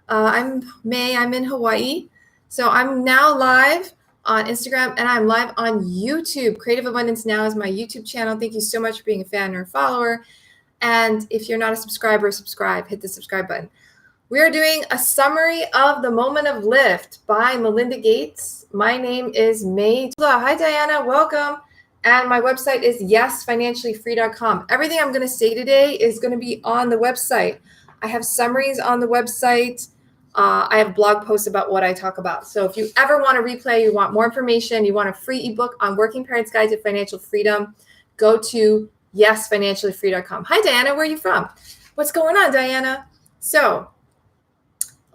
I'm May. I'm in Hawaii. So I'm now live on Instagram and I'm live on YouTube. Creative Abundance Now is my YouTube channel. Thank you so much for being a fan or a follower. And if you're not a subscriber, subscribe. Hit the subscribe button. We are doing a summary of The Moment of Lift by Melinda Gates. My name is May. Hi, Diana. Welcome. And my website is yesfinanciallyfree.com. Everything I'm going to say today is going to be on the website. I have summaries on the website. I have blog posts about what I talk about. So if you ever want to replay, you want more information, you want a free ebook on Working Parents Guide to Financial Freedom, go to yesfinanciallyfree.com. Hi, Diana. Where are you from? What's going on, Diana? So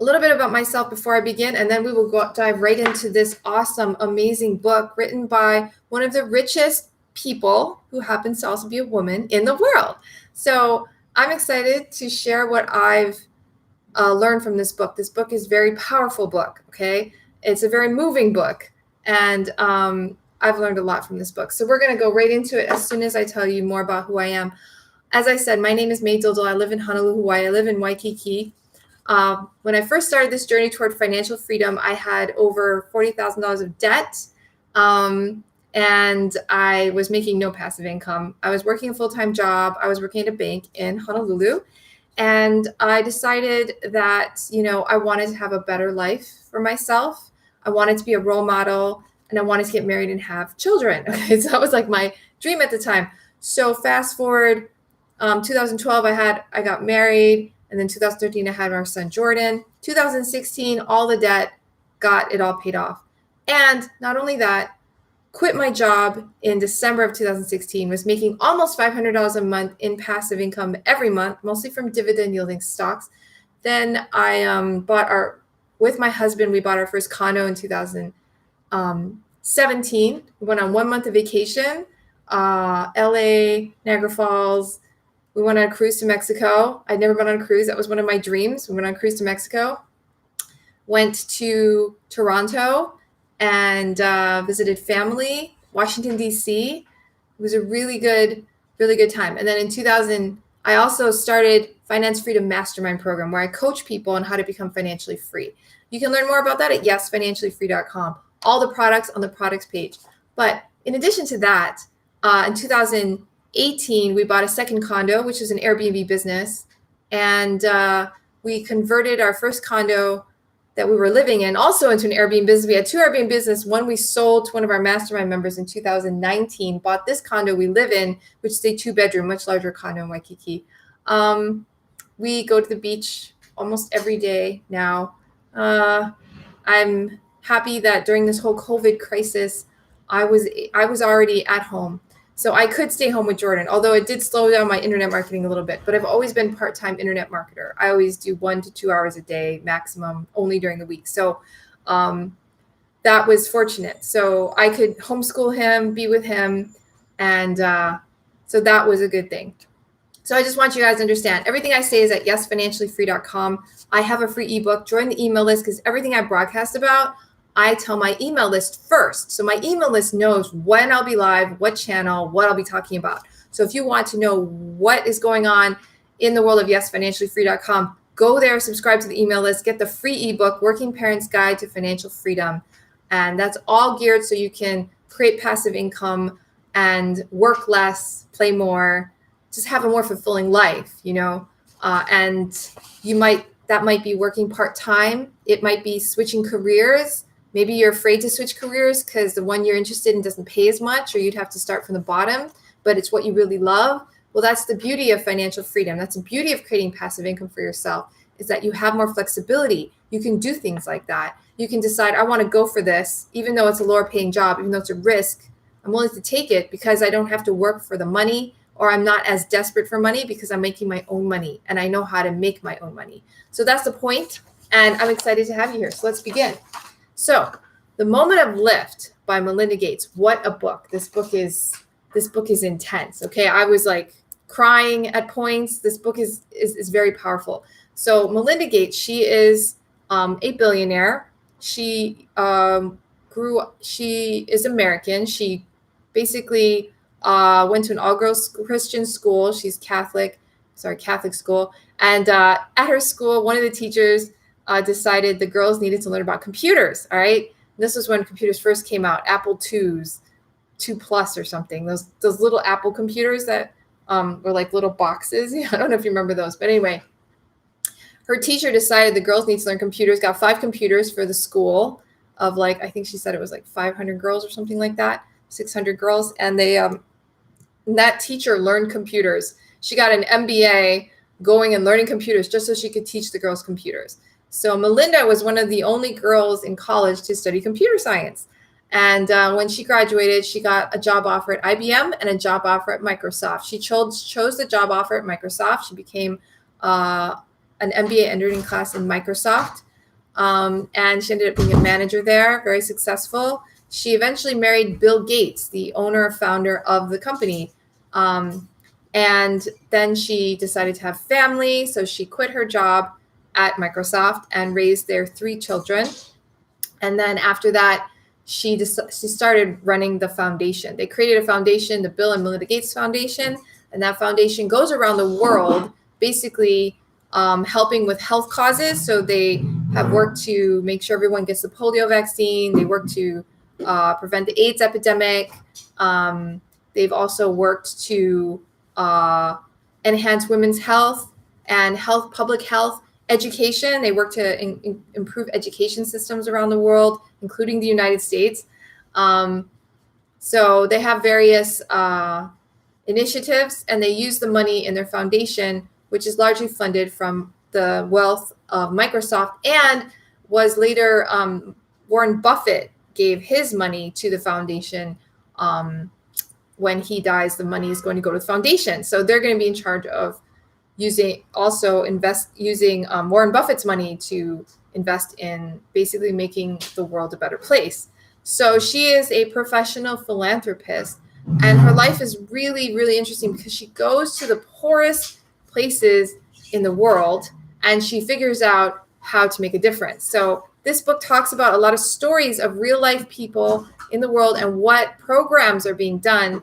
a little bit about myself before I begin, and then we will dive right into this awesome, amazing book written by one of the richest people who happens to also be a woman in the world. So I'm excited to share what I've learned from this book. This book is a very powerful book, okay? It's a very moving book, and I've learned a lot from this book. So we're going to go right into it as soon as I tell you more about who I am. As I said, my name is May Dildal. I live in Honolulu, Hawaii. I live in Waikiki. When I first started this journey toward financial freedom, I had over $40,000 of debt, and I was making no passive income. I was working a full-time job. I was working at a bank in Honolulu, and I decided that, I wanted to have a better life for myself. I wanted to be a role model, and I wanted to get married and have children. Okay, so that was like my dream at the time. So fast forward, 2012, I got married. And then 2013, I had our son, Jordan. 2016, all the debt, got it all paid off. And not only that, quit my job in December of 2016, was making almost $500 a month in passive income every month, mostly from dividend yielding stocks. Then I with my husband, we bought our first condo in 2017. We went on 1 month of vacation, LA, Niagara Falls. We went on a cruise to Mexico. I'd never been on a cruise. That was one of my dreams. We went on a cruise to Mexico, went to Toronto and visited family, Washington, D.C. It was a really good time. And then in 2000, I also started Finance Freedom Mastermind Program, where I coach people on how to become financially free. You can learn more about that at yesfinanciallyfree.com. All the products on the products page. But in addition to that, in 2018, we bought a second condo, which is an Airbnb business. And we converted our first condo that we were living in also into an Airbnb business. We had two Airbnb business. One we sold to one of our mastermind members in 2019, bought this condo we live in, which is a 2-bedroom, much larger condo in Waikiki. We go to the beach almost every day now. I'm happy that during this whole COVID crisis, I was already at home. So I could stay home with Jordan, although it did slow down my internet marketing a little bit. But I've always been part-time internet marketer. I always do 1 to 2 hours a day maximum, only during the week. So that was fortunate. So I could homeschool him, be with him. And so that was a good thing. So I just want you guys to understand, everything I say is at yesfinanciallyfree.com. I have a free ebook. Join the email list, because everything I broadcast about, I tell my email list first. So my email list knows when I'll be live, what channel, what I'll be talking about. So if you want to know what is going on in the world of yesfinanciallyfree.com, go there, subscribe to the email list, get the free ebook, Working Parents Guide to Financial Freedom. And that's all geared so you can create passive income and work less, play more, just have a more fulfilling life, and that might be working part-time. It might be switching careers. Maybe you're afraid to switch careers because the one you're interested in doesn't pay as much, or you'd have to start from the bottom, but it's what you really love. Well, that's the beauty of financial freedom. That's the beauty of creating passive income for yourself, is that you have more flexibility. You can do things like that. You can decide, I want to go for this, even though it's a lower paying job, even though it's a risk. I'm willing to take it because I don't have to work for the money, or I'm not as desperate for money because I'm making my own money and I know how to make my own money. So that's the point. And I'm excited to have you here. So let's begin. So The Moment of Lift by Melinda Gates. What a book. This book is intense. Okay. I was like crying at points. This book is very powerful. So Melinda Gates, she is a billionaire. She is American. She basically went to an all-girls Christian school. She's Catholic school. And at her school, one of the teachers decided the girls needed to learn about computers. All right. This was when computers first came out, Apple IIs, 2 Plus or something. Those little Apple computers that were like little boxes. I don't know if you remember those, but anyway, her teacher decided the girls need to learn computers, got 5 computers for the school of like, I think she said it was like 500 girls or something like that, 600 girls. And that teacher learned computers. She got an MBA going and learning computers just so she could teach the girls computers. So Melinda was one of the only girls in college to study computer science. And when she graduated, she got a job offer at IBM and a job offer at Microsoft. She chose the job offer at Microsoft. She became an MBA entering class in Microsoft. And she ended up being a manager there, very successful. She eventually married Bill Gates, the owner, founder of the company. And then she decided to have family. So she quit her job at Microsoft and raised their 3 children. And then after that, she started running the foundation. They created a foundation, the Bill and Melinda Gates Foundation. And that foundation goes around the world, basically helping with health causes. So they have worked to make sure everyone gets the polio vaccine. They work to prevent the AIDS epidemic. They've also worked to enhance women's health and public health, education. They work to improve education systems around the world, including the United States. So they have various initiatives, and they use the money in their foundation, which is largely funded from the wealth of Microsoft, and was later Warren Buffett gave his money to the foundation. When he dies, the money is going to go to the foundation. So they're going to be in charge of using Warren Buffett's money to invest in basically making the world a better place. So she is a professional philanthropist, and her life is really, really interesting because she goes to the poorest places in the world and she figures out how to make a difference. So this book talks about a lot of stories of real life people in the world and what programs are being done.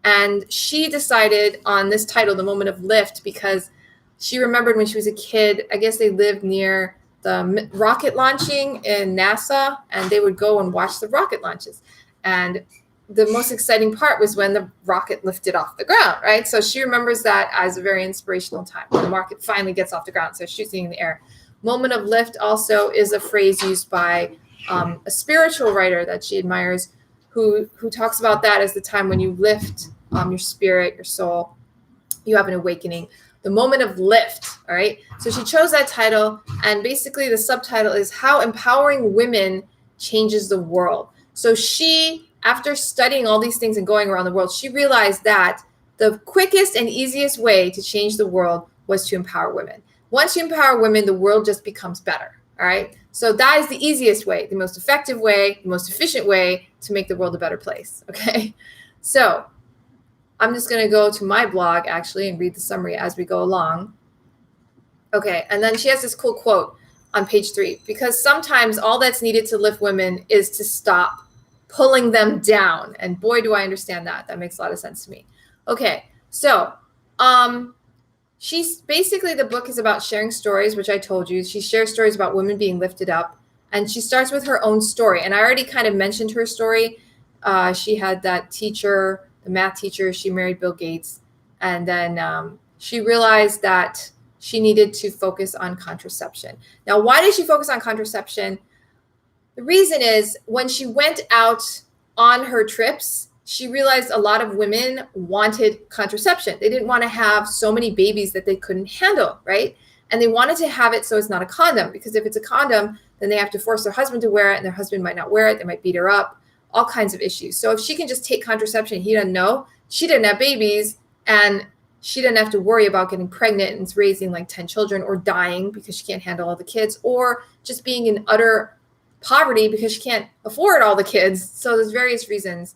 And she decided on this title, The Moment of Lift, because she remembered when she was a kid, I guess they lived near the rocket launching in NASA, and they would go and watch the rocket launches. And the most exciting part was when the rocket lifted off the ground, right? So she remembers that as a very inspirational time when the rocket finally gets off the ground, so shooting in the air. Moment of lift also is a phrase used by a spiritual writer that she admires, who talks about that as the time when you lift your spirit, your soul, you have an awakening. The moment of lift, all right? So she chose that title, and basically the subtitle is How Empowering Women Changes the World. So she, after studying all these things and going around the world, she realized that the quickest and easiest way to change the world was to empower women. Once you empower women, the world just becomes better, all right? So that is the easiest way, the most effective way, the most efficient way to make the world a better place, okay? So I'm just going to go to my blog, actually, and read the summary as we go along. Okay, and then she has this cool quote on page 3, because sometimes all that's needed to lift women is to stop pulling them down. And boy, do I understand that. That makes a lot of sense to me. Okay, so she's basically, the book is about sharing stories, which I told you. She shares stories about women being lifted up, and she starts with her own story. And I already kind of mentioned her story. She had that teacher, the math teacher. She married Bill Gates, and then she realized that she needed to focus on contraception. Now, why did she focus on contraception? The reason is when she went out on her trips, she realized a lot of women wanted contraception. They didn't want to have so many babies that they couldn't handle, right? And they wanted to have it so it's not a condom, because if it's a condom, then they have to force their husband to wear it, and their husband might not wear it. They might beat her up, all kinds of issues. So if she can just take contraception, he doesn't know, she didn't have babies, and she didn't have to worry about getting pregnant and raising like 10 children, or dying because she can't handle all the kids, or just being in utter poverty because she can't afford all the kids. So there's various reasons.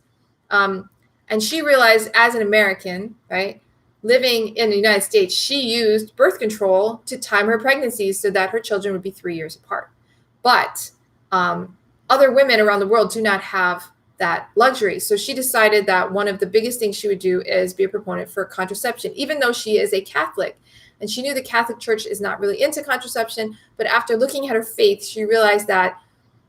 And she realized, as an American, right, living in the United States, she used birth control to time her pregnancies so that her children would be 3 years apart. But other women around the world do not have that luxury. So she decided that one of the biggest things she would do is be a proponent for contraception, even though she is a Catholic. And she knew the Catholic Church is not really into contraception, but after looking at her faith, she realized that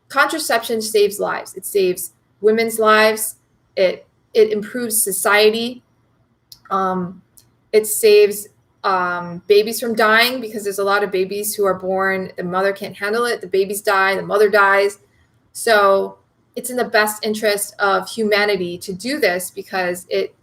contraception saves lives. It saves women's lives. It improves society. It saves babies from dying, because there's a lot of babies who are born, the mother can't handle it, the babies die, the mother dies. So it's in the best interest of humanity to do this, because it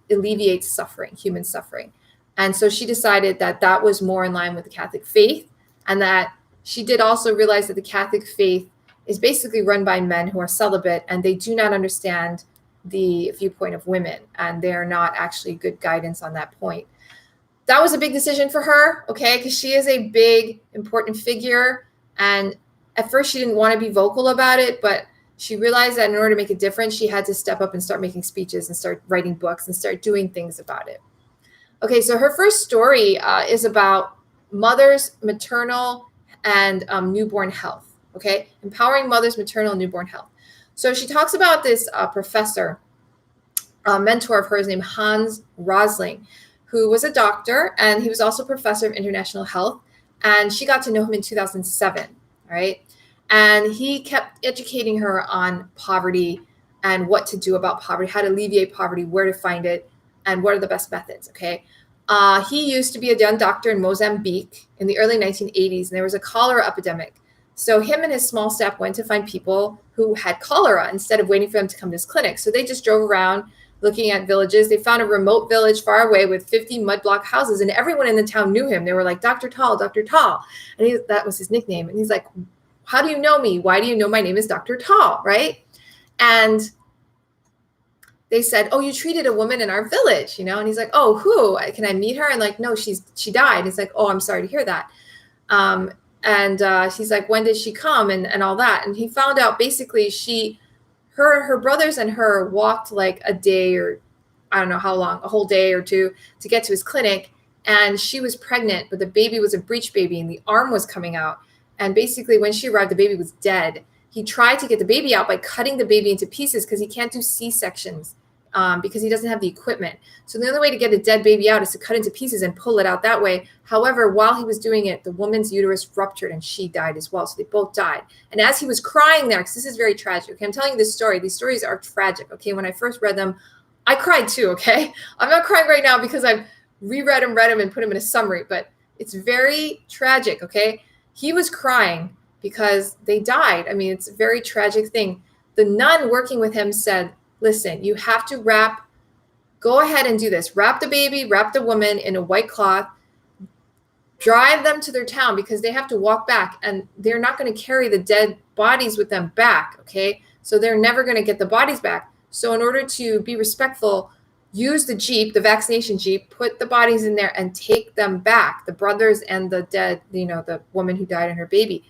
alleviates suffering, human suffering. And so she decided that that was more in line with the Catholic faith, and that she did also realize that the Catholic faith is basically run by men who are celibate, and they do not understand the viewpoint of women, and they're not actually good guidance on that point. That was a big decision for her, okay, because she is a big, important figure. And at first she didn't want to be vocal about it, but she realized that in order to make a difference, she had to step up and start making speeches and start writing books and start doing things about it. Okay, so her first story is about mothers' maternal and newborn health, okay? Empowering mothers' maternal and newborn health. So she talks about this professor, a mentor of hers named Hans Rosling, who was a doctor, and he was also a professor of international health. And she got to know him in 2007, all right? And he kept educating her on poverty and what to do about poverty, how to alleviate poverty, where to find it, and what are the best methods, okay? He used to be a young doctor in Mozambique in the early 1980s, and there was a cholera epidemic. So him and his small staff went to find people who had cholera instead of waiting for them to come to his clinic. So they just drove around looking at villages. They found a remote village far away with 50 mud block houses, and everyone in the town knew him. They were like, Dr. Tall, Dr. Tall. And that was his nickname. And he's like, how do you know me? Why do you know my name is Dr. Tall, right? And they said, oh, you treated a woman in our village, And he's like, oh, who? Can I meet her? And like, no, she died. He's like, oh, I'm sorry to hear that. And she's like, when did she come? And all that. And he found out basically her brothers and her walked like a day, or I don't know how long, a whole day or two, to get to his clinic. And she was pregnant, but the baby was a breech baby and the arm was coming out. And basically when she arrived, the baby was dead. He tried to get the baby out by cutting the baby into pieces, because he can't do C-sections because he doesn't have the equipment. So the only way to get a dead baby out is to cut into pieces and pull it out that way. However, while he was doing it, the woman's uterus ruptured and she died as well. So they both died. And as he was crying there, because this is very tragic, okay, I'm telling you this story. These stories are tragic, okay? When I first read them, I cried too, okay? I'm not crying right now because I've reread them, read them, and put them in a summary, but it's very tragic, okay? He was crying because they died. I mean, it's a very tragic thing. The nun working with him said, listen, you have to go ahead and do this. Wrap the baby, wrap the woman in a white cloth, drive them to their town, because they have to walk back, and they're not going to carry the dead bodies with them back, okay? So they're never going to get the bodies back. So in order to be respectful, use the Jeep, the vaccination Jeep, put the bodies in there and take them back, the brothers and the dead, the woman who died and her baby.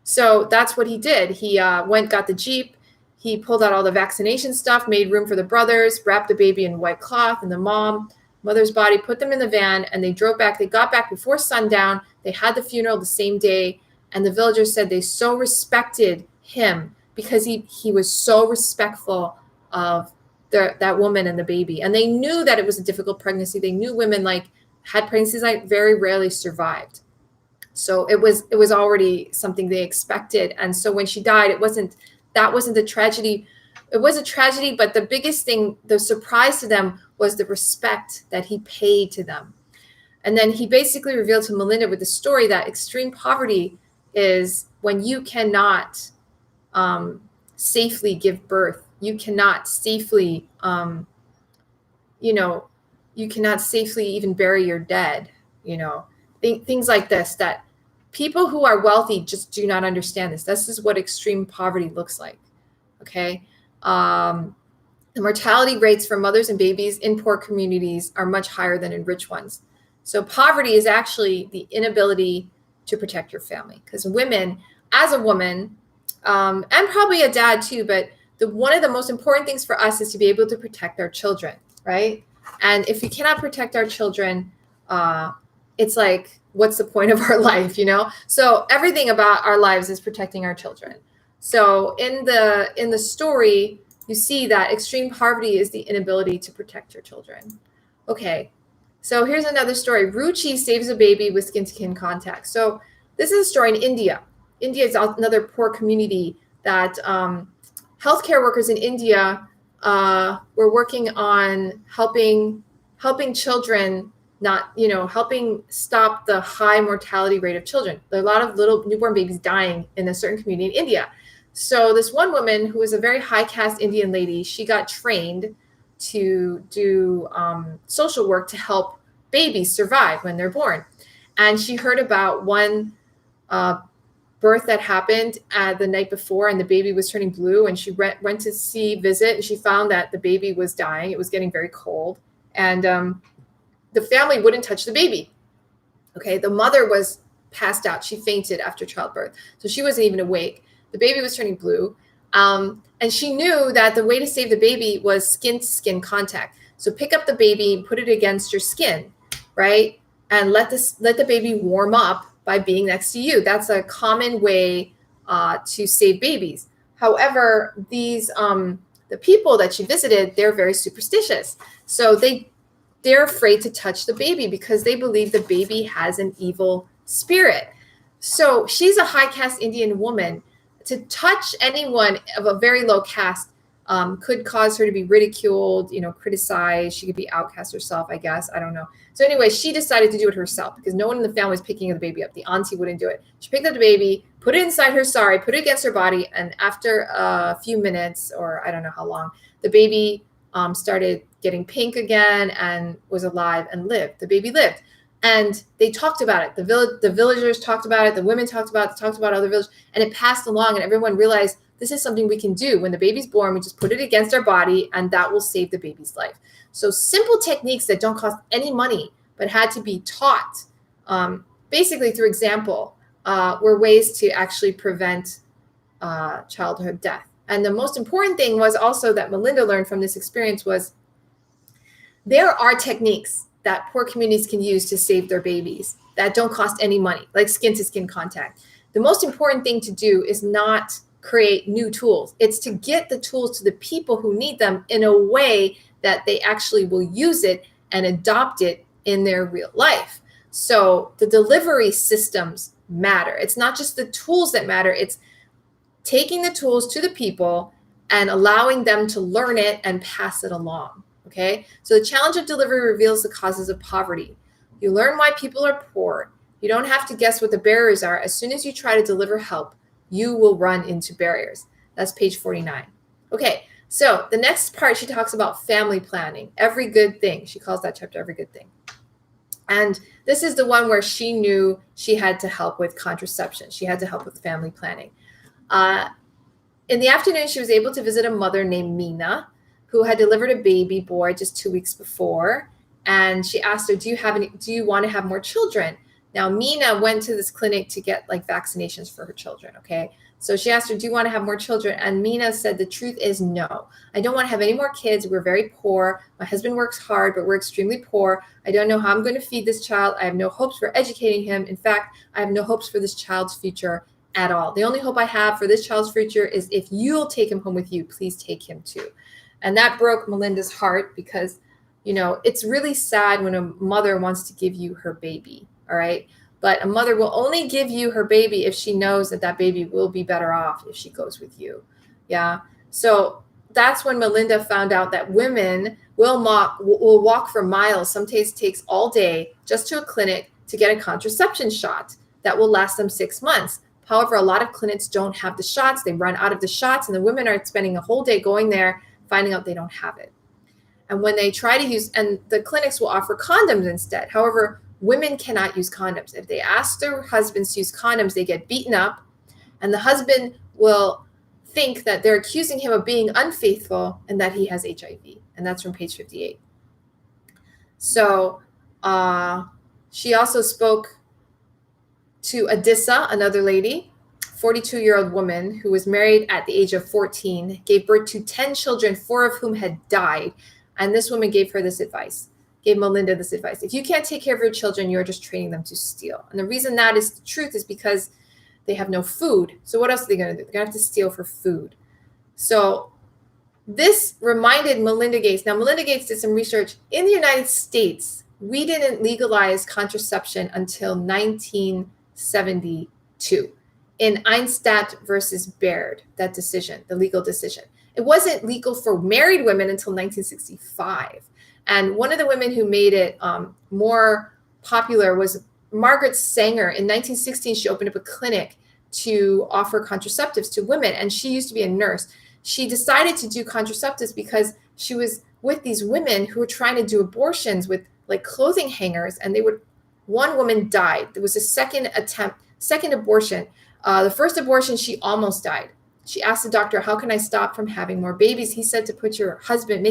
So that's what he did. He got the Jeep. He pulled out all the vaccination stuff, made room for the brothers, wrapped the baby in white cloth and the mother's body, put them in the van, and they drove back. They got back before sundown. They had the funeral the same day. And the villagers said they so respected him because he was so respectful of that woman and the baby. And they knew that it was a difficult pregnancy. They knew women had pregnancies very rarely survived. So it was already something they expected. And so when she died, that wasn't a tragedy. It was a tragedy, but the biggest thing, the surprise to them, was the respect that he paid to them. And then he basically revealed to Melinda with the story that extreme poverty is when you cannot safely give birth. You cannot safely, you cannot safely even bury your dead, things like this, that people who are wealthy just do not understand this. This is what extreme poverty looks like, okay? The mortality rates for mothers and babies in poor communities are much higher than in rich ones. So poverty is actually the inability to protect your family, because women, as a woman, and probably a dad too, but one of the most important things for us is to be able to protect our children, right? And if we cannot protect our children, it's like, what's the point of our life, So everything about our lives is protecting our children. So in the story, you see that extreme poverty is the inability to protect your children. Okay, So here's another story. Ruchi saves a baby with skin-to-skin contact. So this is a story in India. India is another poor community that healthcare workers in India were working on helping children, not, helping stop the high mortality rate of children. There are a lot of little newborn babies dying in a certain community in India. So this one woman, who was a very high caste Indian lady, she got trained to do social work to help babies survive when they're born. And she heard about one birth that happened the night before, and the baby was turning blue, and she went to visit, and she found that the baby was dying. It was getting very cold, and the family wouldn't touch the baby. Okay, the mother was passed out. She fainted after childbirth, so she wasn't even awake. The baby was turning blue, and she knew that the way to save the baby was skin-to-skin contact. So pick up the baby, put it against your skin, right? And let the baby warm up by being next to you. That's a common way to save babies. However, the people that she visited, they're very superstitious. So they're afraid to touch the baby because they believe the baby has an evil spirit. So she's a high caste Indian woman. To touch anyone of a very low caste could cause her to be ridiculed, criticized. She could be outcast herself, I guess. I don't know. So anyway, she decided to do it herself because no one in the family was picking the baby up. The auntie wouldn't do it. She picked up the baby, put it inside her sari, put it against her body, and after a few minutes, or I don't know how long, the baby started getting pink again and was alive and lived. The baby lived. And they talked about it. The villagers talked about it. The women talked about other villagers, and it passed along, and everyone realized this is something we can do. When the baby's born, we just put it against our body, and that will save the baby's life. So simple techniques that don't cost any money, but had to be taught, basically through example, were ways to actually prevent childhood death. And the most important thing was also that Melinda learned from this experience was there are techniques that poor communities can use to save their babies that don't cost any money, like skin-to-skin contact. The most important thing to do is not create new tools. It's to get the tools to the people who need them in a way that they actually will use it and adopt it in their real life. So the delivery systems matter. It's not just the tools that matter. It's taking the tools to the people and allowing them to learn it and pass it along. Okay, so the challenge of delivery reveals the causes of poverty. You learn why people are poor. You don't have to guess what the barriers are. As soon as you try to deliver help, you will run into barriers. That's page 49. Okay, so the next part, she talks about family planning. Every good thing. She calls that chapter Every Good Thing. And this is the one where she knew she had to help with contraception. She had to help with family planning. In the afternoon, she was able to visit a mother named Meena, who had delivered a baby boy just 2 weeks before. And she asked her, do you want to have more children? Now, Meena went to this clinic to get like vaccinations for her children. Okay. So she asked her, do you want to have more children? And Meena said, the truth is no, I don't want to have any more kids. We're very poor. My husband works hard, but we're extremely poor. I don't know how I'm going to feed this child. I have no hopes for educating him. In fact, I have no hopes for this child's future at all. The only hope I have for this child's future is if you'll take him home with you, please take him too. And that broke Melinda's heart because, it's really sad when a mother wants to give you her baby, all right? But a mother will only give you her baby if she knows that that baby will be better off if she goes with you, yeah? So that's when Melinda found out that women will walk for miles, sometimes takes all day, just to a clinic to get a contraception shot that will last them 6 months. However, a lot of clinics don't have the shots. They run out of the shots, and the women are spending a whole day going there, finding out they don't have it. And when they try to use, and the clinics will offer condoms instead. However, women cannot use condoms. If they ask their husbands to use condoms, they get beaten up, and the husband will think that they're accusing him of being unfaithful and that he has HIV. And that's from page 58. So she also spoke to Adissa, another lady, 42-year-old woman who was married at the age of 14, gave birth to 10 children, 4 of whom had died. And this woman gave Melinda this advice. If you can't take care of your children, you're just training them to steal. And the reason that is the truth is because they have no food. So what else are they going to do? They're going to have to steal for food. So this reminded Melinda Gates. Now, Melinda Gates did some research in the United States. we didn't legalize contraception until 1972 in Einstadt versus Baird, that decision, the legal decision. It wasn't legal for married women until 1965. And one of the women who made it more popular was Margaret Sanger. In 1916, she opened up a clinic to offer contraceptives to women, and she used to be a nurse. She decided to do contraceptives because she was with these women who were trying to do abortions with like clothing hangers, and one woman died. There was a second abortion. The first abortion, she almost died. She asked the doctor, how can I stop from having more babies? He said to make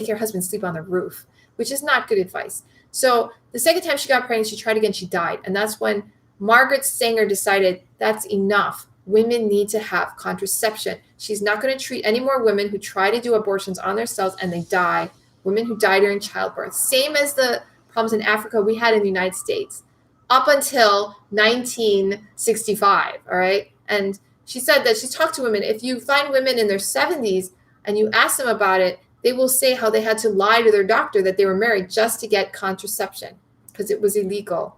your husband sleep on the roof, which is not good advice. So the second time she got pregnant, she tried again, she died. And that's when Margaret Sanger decided that's enough. Women need to have contraception. She's not going to treat any more women who try to do abortions on themselves and they die. Women who die during childbirth. Same as the problems in Africa we had in the United States up until 1965, all right? And she said that she talked to women. If you find women in their 70s and you ask them about it, they will say how they had to lie to their doctor that they were married just to get contraception because it was illegal,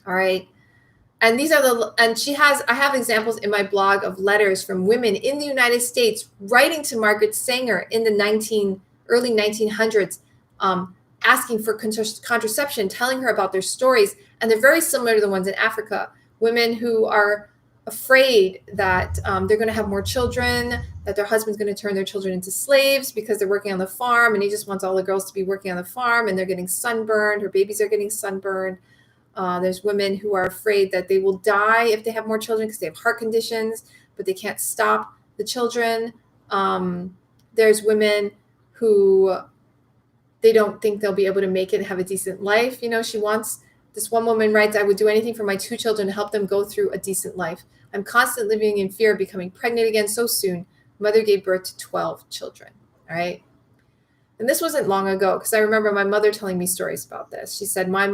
all right? And I have examples in my blog of letters from women in the United States writing to Margaret Sanger in the early 1900s, asking for contraception, telling her about their stories. And they're very similar to the ones in Africa. Women who are afraid that they're going to have more children, that their husband's going to turn their children into slaves because they're working on the farm, and he just wants all the girls to be working on the farm, and they're getting sunburned. Her babies are getting sunburned. There's women who are afraid that they will die if they have more children because they have heart conditions, but they can't stop the children. There's women who they don't think they'll be able to make it and have a decent life. This one woman writes, I would do anything for my 2 children to help them go through a decent life. I'm constantly living in fear of becoming pregnant again so soon. Mother gave birth to 12 children. All right. And this wasn't long ago because I remember my mother telling me stories about this. She said my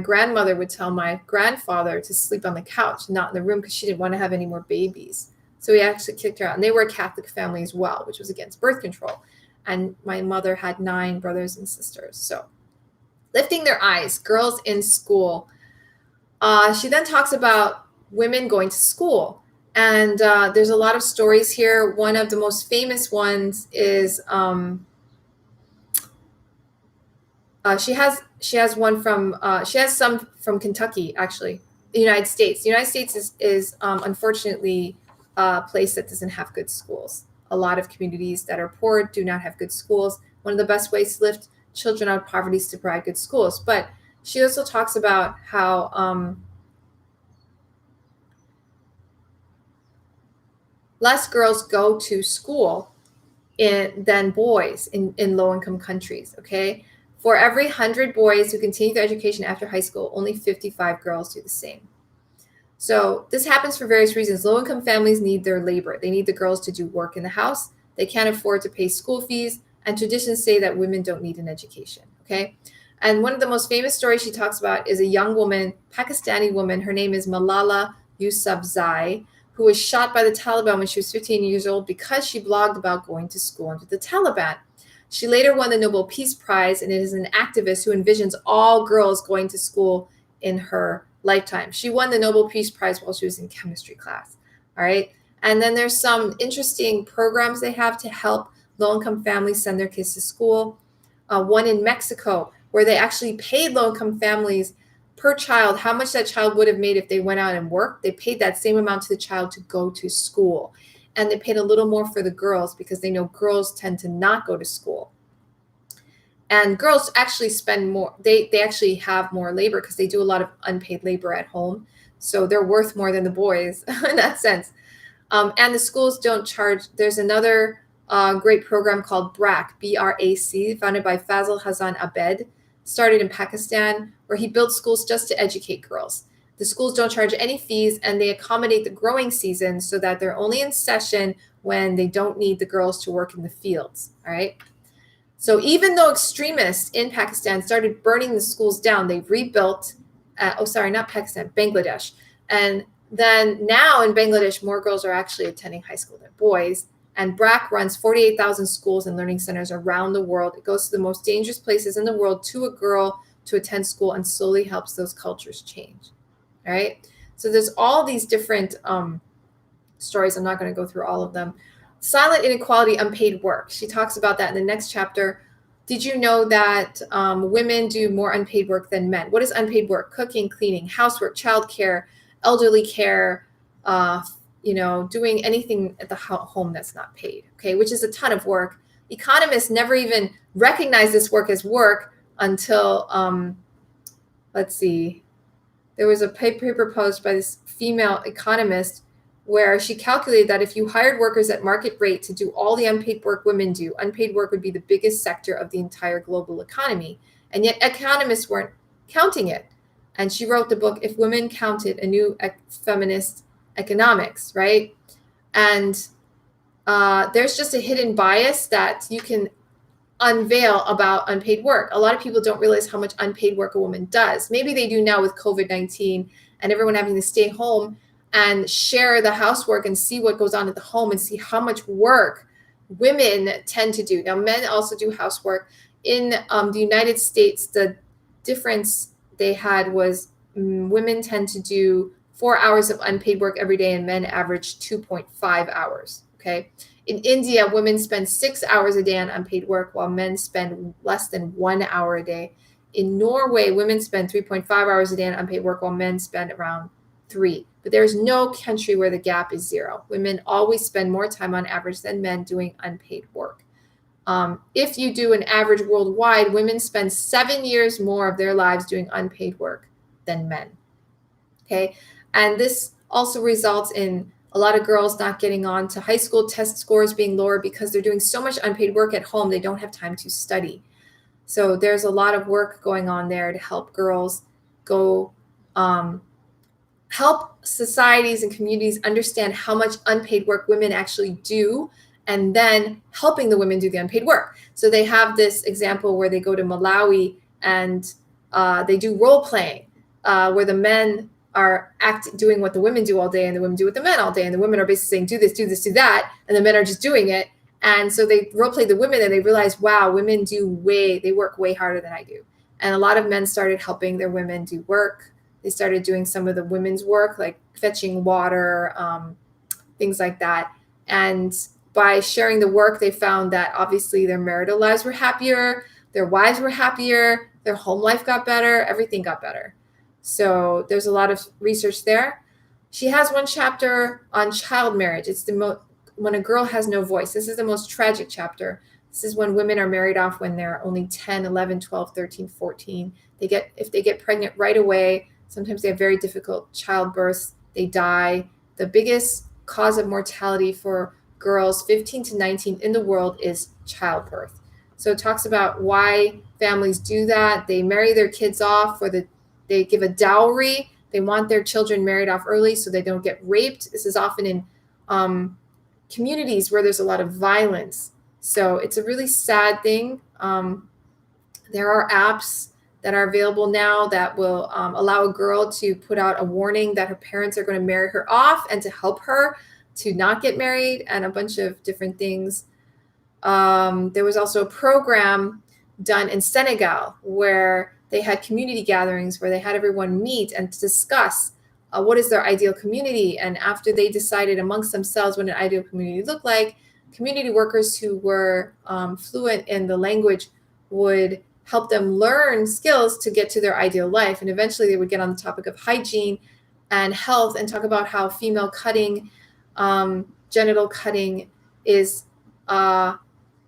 grandmother would tell my grandfather to sleep on the couch, not in the room, because she didn't want to have any more babies. So he actually kicked her out. And they were a Catholic family as well, which was against birth control. And my mother had 9 brothers and sisters. So lifting their eyes, girls in school. She then talks about women going to school. And there's a lot of stories here. One of the most famous ones is she has some from Kentucky, actually, the United States. The United States is unfortunately a place that doesn't have good schools. A lot of communities that are poor do not have good schools. One of the best ways to lift children out of poverty is to provide good schools. But she also talks about how less girls go to school than boys in low-income countries, okay? For every 100 boys who continue their education after high school, only 55 girls do the same. So this happens for various reasons. Low-income families need their labor. They need the girls to do work in the house. They can't afford to pay school fees, and traditions say that women don't need an education, okay? And one of the most famous stories she talks about is a young woman, Pakistani woman. Her name is Malala Yousafzai, who was shot by the Taliban when she was 15 years old because she blogged about going to school under the Taliban. She later won the Nobel Peace Prize and is an activist who envisions all girls going to school in her lifetime. She won the Nobel Peace Prize while she was in chemistry class, all right? And then there's some interesting programs they have to help low-income families send their kids to school. One in Mexico where they actually paid low-income families per child how much that child would have made if they went out and worked. They paid that same amount to the child to go to school. And they paid a little more for the girls because they know girls tend to not go to school. And girls actually spend more. They actually have more labor because they do a lot of unpaid labor at home. So they're worth more than the boys in that sense. And the schools don't charge. There's another great program called BRAC, B-R-A-C, founded by Fazil Hassan Abed, started in Pakistan, where he built schools just to educate girls. The schools don't charge any fees, and they accommodate the growing season so that they're only in session when they don't need the girls to work in the fields, all right? So even though extremists in Pakistan started burning the schools down, they rebuilt, Bangladesh. And then now in Bangladesh, more girls are actually attending high school than boys. And BRAC runs 48,000 schools and learning centers around the world. It goes to the most dangerous places in the world to a girl to attend school and slowly helps those cultures change. All right. So there's all these different stories. I'm not going to go through all of them. Silent inequality, unpaid work. She talks about that in the next chapter. Did you know that women do more unpaid work than men? What is unpaid work? Cooking, cleaning, housework, childcare, elderly care, doing anything at the home that's not paid, okay, which is a ton of work. Economists never even recognize this work as work until, let's see, there was a paper posted by this female economist where she calculated that if you hired workers at market rate to do all the unpaid work women do, unpaid work would be the biggest sector of the entire global economy. And yet economists weren't counting it. And she wrote the book, If Women Counted, a New Feminist Economics, right? And there's just a hidden bias that you can unveil about unpaid work. A lot of people don't realize how much unpaid work a woman does. Maybe they do now with COVID-19 and everyone having to stay home and share the housework and see what goes on at the home and see how much work women tend to do. Now, men also do housework. In the United States, the difference they had was women tend to do 4 hours of unpaid work every day and men average 2.5 hours, okay? In India, women spend 6 hours a day on unpaid work while men spend less than 1 hour a day. In Norway, women spend 3.5 hours a day on unpaid work while men spend around 3. But there's no country where the gap is 0. Women always spend more time on average than men doing unpaid work. If you do an average worldwide, women spend 7 years more of their lives doing unpaid work than men. Okay, and this also results in a lot of girls not getting on to high school, test scores being lower because they're doing so much unpaid work at home, they don't have time to study. So there's a lot of work going on there to help girls go help societies and communities understand how much unpaid work women actually do, and then helping the women do the unpaid work. So they have this example where they go to Malawi and they do role playing where the men are doing what the women do all day and the women do what the men all day. And the women are basically saying, do this, do this, do that. And the men are just doing it. And so they role play the women and they realize, wow, women they work way harder than I do. And a lot of men started helping their women do work. They started doing some of the women's work, like fetching water, things like that. And by sharing the work, they found that obviously their marital lives were happier, their wives were happier, their home life got better, everything got better. So there's a lot of research there. She has one chapter on child marriage. It's when a girl has no voice. This is the most tragic chapter. This is when women are married off when they're only 10, 11, 12, 13, 14. If they get pregnant right away, sometimes they have very difficult childbirths. They die. The biggest cause of mortality for girls 15 to 19 in the world is childbirth. So it talks about why families do that. They marry their kids off they give a dowry. They want their children married off early so they don't get raped. This is often in communities where there's a lot of violence. So it's a really sad thing. There are apps that are available now that will allow a girl to put out a warning that her parents are going to marry her off and to help her to not get married, and a bunch of different things. There was also a program done in Senegal where they had community gatherings where they had everyone meet and discuss what is their ideal community. And after they decided amongst themselves what an ideal community looked like, community workers who were fluent in the language would help them learn skills to get to their ideal life. And eventually they would get on the topic of hygiene and health and talk about how female cutting, genital cutting is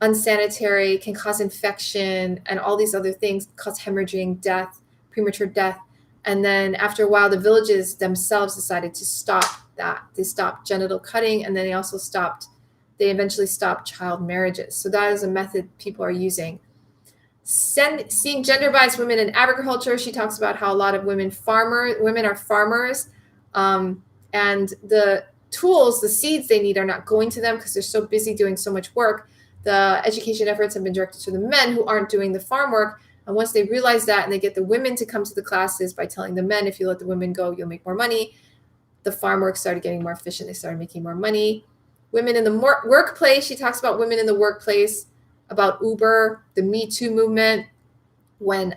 unsanitary, can cause infection and all these other things, cause hemorrhaging, death, premature death. And then after a while, the villages themselves decided to stop that. They stopped genital cutting, and then they eventually stopped child marriages. So that is a method people are using. Seeing gender biased women in agriculture, she talks about how a lot of women are farmers, and the tools, the seeds they need are not going to them because they're so busy doing so much work. The education efforts have been directed to the men who aren't doing the farm work. And once they realize that and they get the women to come to the classes by telling the men, if you let the women go, you'll make more money, the farm work started getting more efficient. They started making more money. Women in the workplace, she talks about women in the workplace, about Uber, the Me Too movement, when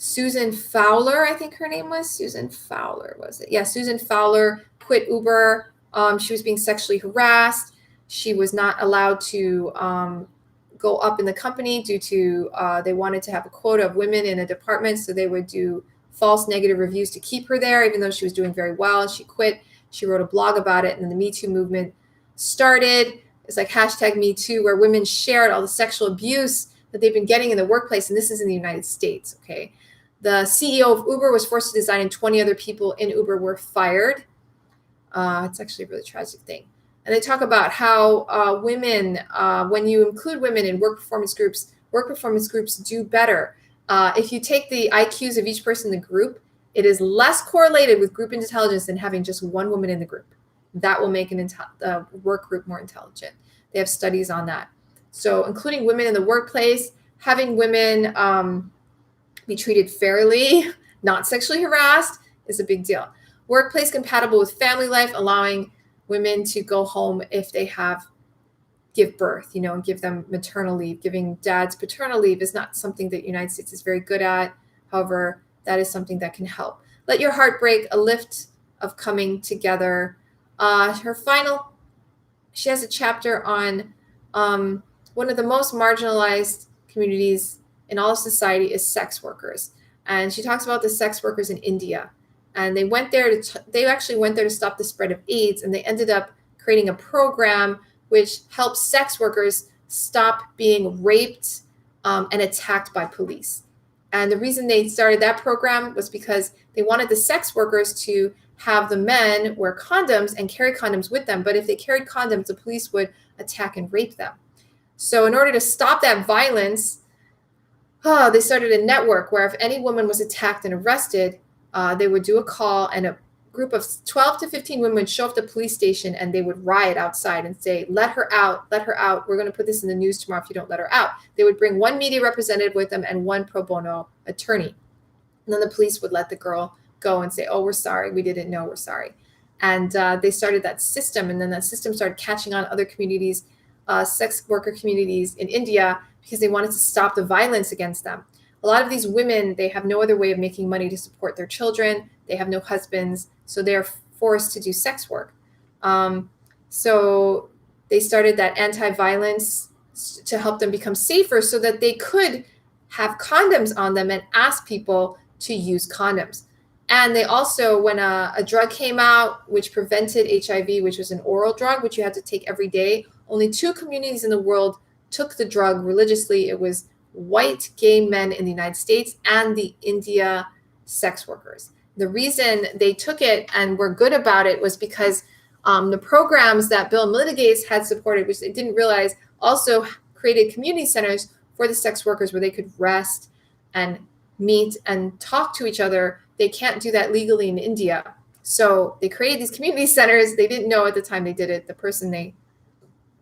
Susan Fowler, I think her name was Susan Fowler, was it? Yeah, Susan Fowler quit Uber. She was being sexually harassed. She was not allowed to go up in the company due to they wanted to have a quota of women in a department, so they would do false negative reviews to keep her there, even though she was doing very well. She quit. She wrote a blog about it, and then the Me Too movement started. It's like hashtag Me Too, where women shared all the sexual abuse that they've been getting in the workplace, and this is in the United States, okay? The CEO of Uber was forced to resign, and 20 other people in Uber were fired. It's actually a really tragic thing. And they talk about how women, when you include women in work performance groups do better. If you take the IQs of each person in the group, it is less correlated with group intelligence than having just one woman in the group. That will make a work group more intelligent. They have studies on that. So including women in the workplace, having women be treated fairly, not sexually harassed, is a big deal. Workplace compatible with family life, allowing women to go home if they give birth, and give them maternal leave. Giving dads paternal leave is not something that the United States is very good at. However, that is something that can help. Let your heart break, a lift of coming together. She has a chapter on one of the most marginalized communities in all of society is sex workers. And she talks about the sex workers in India. And they actually went there to stop the spread of AIDS, and they ended up creating a program which helps sex workers stop being raped and attacked by police. And the reason they started that program was because they wanted the sex workers to have the men wear condoms and carry condoms with them. But if they carried condoms, the police would attack and rape them. So in order to stop that violence, they started a network where if any woman was attacked and arrested, they would do a call, and a group of 12 to 15 women would show up at the police station, and they would riot outside and say, let her out, let her out. We're going to put this in the news tomorrow if you don't let her out. They would bring one media representative with them and one pro bono attorney. And then the police would let the girl go and say, oh, we're sorry. We didn't know. We're sorry. And they started that system. And then that system started catching on other communities, sex worker communities in India, because they wanted to stop the violence against them. A lot of these women, they have no other way of making money to support their children. They have no husbands, so they're forced to do sex work. So they started that anti-violence to help them become safer so that they could have condoms on them and ask people to use condoms. And they also, when a drug came out which prevented HIV, which was an oral drug, which you had to take every day, only 2 communities in the world took the drug religiously. It was white gay men in the United States and the India sex workers. The reason they took it and were good about it was because the programs that Bill and Melinda Gates had supported, which they didn't realize, also created community centers for the sex workers where they could rest and meet and talk to each other. They can't do that legally in India. So they created these community centers. They didn't know at the time they did it. The person they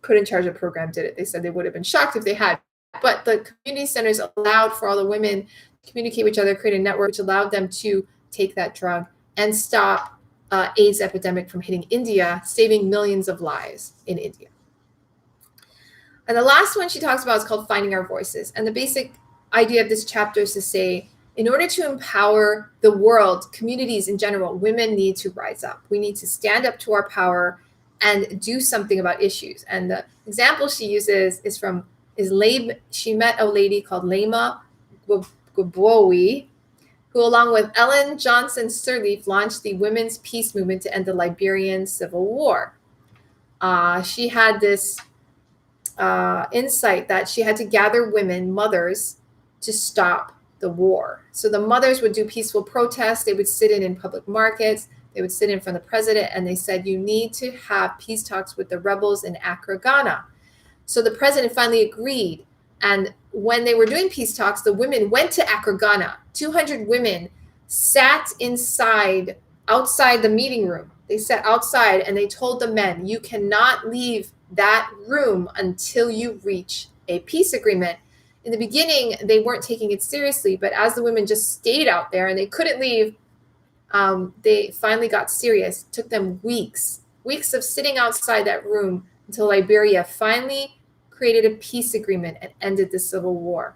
put in charge of the program did it. They said they would have been shocked if they had. But the community centers allowed for all the women to communicate with each other, create a network, which allowed them to take that drug and stop AIDS epidemic from hitting India, saving millions of lives in India. And the last one she talks about is called Finding Our Voices. And the basic idea of this chapter is to say, in order to empower the world, communities in general, women need to rise up. We need to stand up to our power and do something about issues. And the example she uses she met a lady called Lema Gbowee, who along with Ellen Johnson Sirleaf launched the Women's Peace Movement to end the Liberian Civil War. She had this insight that she had to gather women, mothers, to stop the war. So the mothers would do peaceful protests. They would sit in public markets. They would sit in front of the president, and they said, you need to have peace talks with the rebels in Accra, Ghana. So the president finally agreed. And when they were doing peace talks, the women went to Accra, Ghana. 200 women sat outside the meeting room. They sat outside and they told the men, you cannot leave that room until you reach a peace agreement. In the beginning, they weren't taking it seriously, but as the women just stayed out there and they couldn't leave, they finally got serious. It took them weeks of sitting outside that room until Liberia finally created a peace agreement and ended the civil war.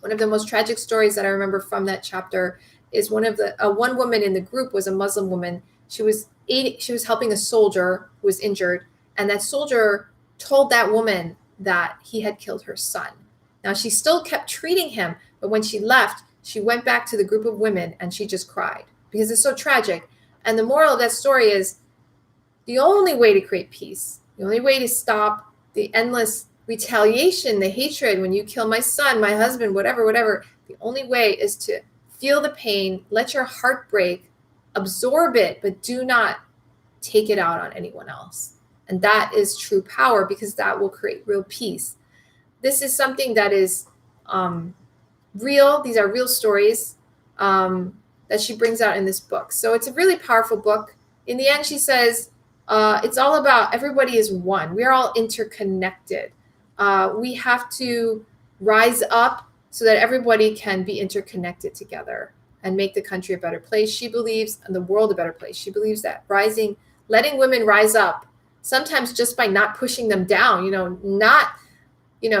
One of the most tragic stories that I remember from that chapter is one woman in the group was a Muslim woman. She was helping a soldier who was injured, and that soldier told that woman that he had killed her son. Now, she still kept treating him, but when she left, she went back to the group of women and she just cried because it's so tragic. And the moral of that story is the only way to create peace, the only way to stop the endless retaliation, the hatred, when you kill my son, my husband, whatever, the only way is to feel the pain, let your heart break, absorb it, but do not take it out on anyone else. And that is true power, because that will create real peace. This is something that is real. These are real stories that she brings out in this book. So it's a really powerful book. In the end, she says, it's all about everybody is one. We're all interconnected. We have to rise up so that everybody can be interconnected together and make the country a better place. She believes, and the world a better place. She believes that letting women rise up, sometimes just by not pushing them down,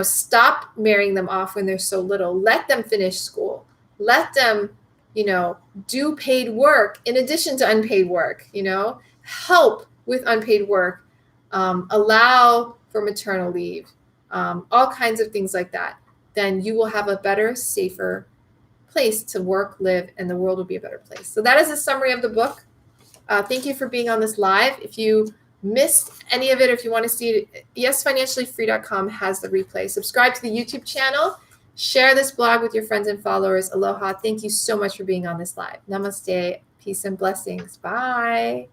stop marrying them off when they're so little. Let them finish school. Let them, do paid work in addition to unpaid work, help with unpaid work, allow for maternal leave, all kinds of things like that. Then you will have a better, safer place to work, live, and the world will be a better place. So that is a summary of the book. Thank you for being on this live. If you missed any of it, or if you want to see it, yesfinanciallyfree.com has the replay. Subscribe to the YouTube channel. Share this blog with your friends and followers. Aloha. Thank you so much for being on this live. Namaste. Peace and blessings. Bye.